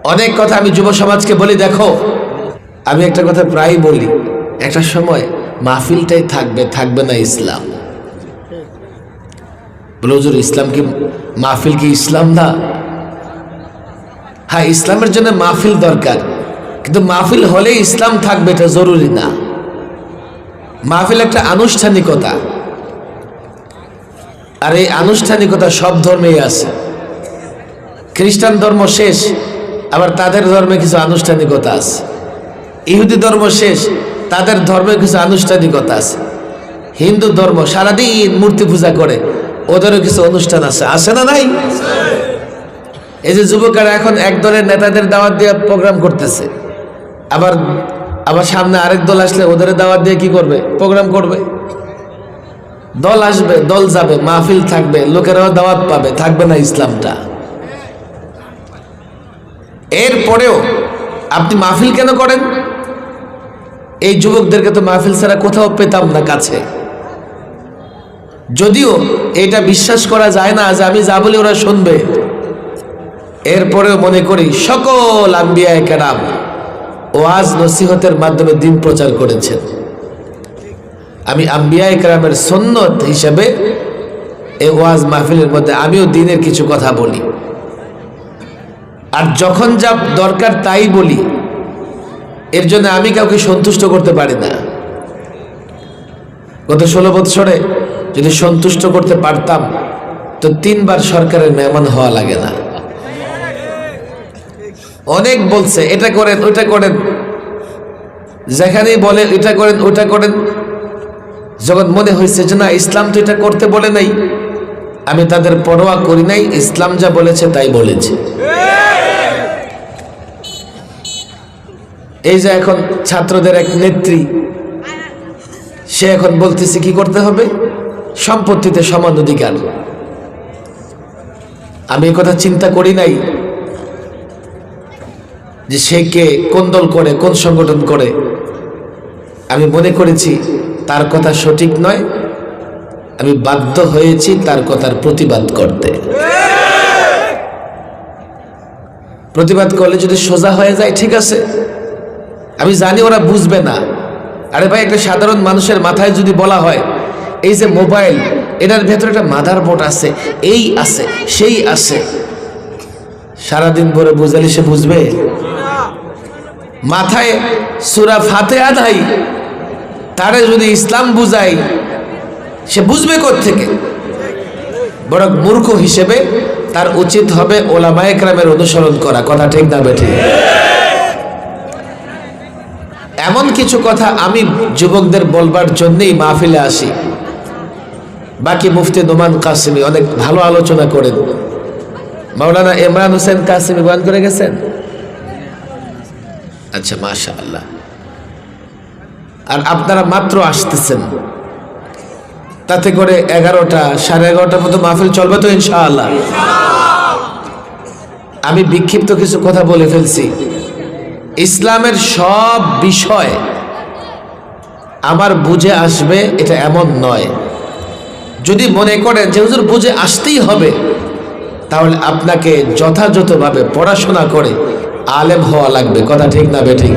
অনেক কথা আমি যুব সমাজকে বলি, দেখো আমি একটা কথা প্রায়ই বলি, একটা সময় মাহফিলটাই থাকবে, থাকবে না ইসলাম। বলে হুজুর ইসলাম কি, মাহফিল কি ইসলাম না? হ্যাঁ, ইসলামের জন্য মাহফিল দরকার, কিন্তু মাহফিল হলে ইসলাম থাকবে এটা জরুরি না। মাহফিল একটা আনুষ্ঠানিকতা, আর এই আনুষ্ঠানিকতা সব ধর্মেই আছে। খ্রিস্টান ধর্ম শেষ, আবার তাদের ধর্মে কিছু আনুষ্ঠানিকতা আছে। ইহুদি ধর্ম শেষ, তাদের ধর্মে কিছু আনুষ্ঠানিকতা আছে। হিন্দু ধর্ম সারাদিন মূর্তি পূজা করে, ওদেরও কিছু অনুষ্ঠান আছে, আছে না নাই? এই যে যুবকেরা এখন এক দলের নেতাদের দাওয়াত দিয়ে প্রোগ্রাম করতেছে, আবার আবার সামনে আরেক দল আসলে ওদের দাওয়াত দিয়ে কি করবে? প্রোগ্রাম করবে। দল আসবে, দল যাবে, মাহফিল থাকবে, লোকেরাও দাওয়াত পাবে, থাকবে না ইসলামটা। এরপরেও আপনি মাহফিল কেন করেন? এই যুবকদেরকে তো মাহফিল ছাড়া কোথাও পেতাম না কাছে। যদিও এটা বিশ্বাস করা যায় না যে আমি যা বলি ওরা শুনবে, এরপরেও মনে করি সকল আম্বিয়ায়ে কেরাম ওয়াজ নসিহতের মাধ্যমে দ্বীন প্রচার করেছেন। আমি আম্বিয়ায়ে কেরামের সুন্নত হিসেবে এই ওয়াজ মাহফিলের মধ্যে আমিও দ্বীনের কিছু কথা বলি, আর যখন যা দরকার তাই বলি। এর জন্য আমি কাউকে সন্তুষ্ট করতে পারি না। গত 16 বছরে যদি সন্তুষ্ট করতে পারতাম তো 3 বার সরকারের মেহমান হওয়া লাগে না। অনেক বলছে এটা করেন ওইটা করেন, যেখানেই বলে এটা করেন ওইটা করেন। যখন মনে হয়েছে যে না, ইসলাম তো এটা করতে বলে নাই, আমি তাদের পরোয়া করি নাই, ইসলাম যা বলেছে তাই বলেছে। এই যে এখন ছাত্রদের এক নেত্রী, সে এখন বলতেছে কি করতে হবে? সম্পত্তিতে সমান অধিকার। আমি এই কথা চিন্তা করি নাই যে সে কে, কোন দল করে, কোন সংগঠন করে। আমি মনে করেছি তার কথা সঠিক নয়, আমি বাধ্য হয়েছি তার কথার প্রতিবাদ করতে। প্রতিবাদ করলে যদি সোজা হয়ে যায় ঠিক আছে, আমি জানি ওরা বুঝবে না। আরে ভাই, একটা সাধারণ মানুষের মাথায় যদি বলা হয় এই যে মোবাইল, এটার ভেতরে একটা মাদারবোর্ড আছে, এই আছে সেই আছে, সারাদিন ভরে বুঝালে সে বুঝবে? মাথায় সূরা ফাতিহা নাই, তারে যদি ইসলাম বুঝাই সে বুঝবে কোত্থেকে? বড় মূর্খ হিসেবে তার উচিত হবে ওলামায়ে কেরামের অনুসরণ করা। কথা ঠিক না বেঠি? এমন কিছু কথা আমি যুবকদের বলবার জন্যই মাহফিলে আসি। বাকি মুফতি নোমান কাসেমি অনেক ভালো আলোচনা করেন। মাওলানা ইমরান হোসেন কাসেমি বয়ান করে গেছেন। আচ্ছা, মাশাআল্লাহ। আর আপনারা মাত্র আসতেছেন, তাতে করে 11টা 11:30 মতো মাহফিল চলবে তো ইনশাআল্লাহ। আমি বিক্ষিপ্ত কিছু কথা বলে ফেলছি। ইসলামের সব বিষয় আমার বুঝে আসবে এটা এমন নয়। যদি মনে করেন যে হুজুর বুঝে আসতেই হবে, তাহলে আপনাকে যথাযথভাবে পড়াশোনা করে আলেম হওয়া লাগবে। কথা ঠিক না বেঠিক?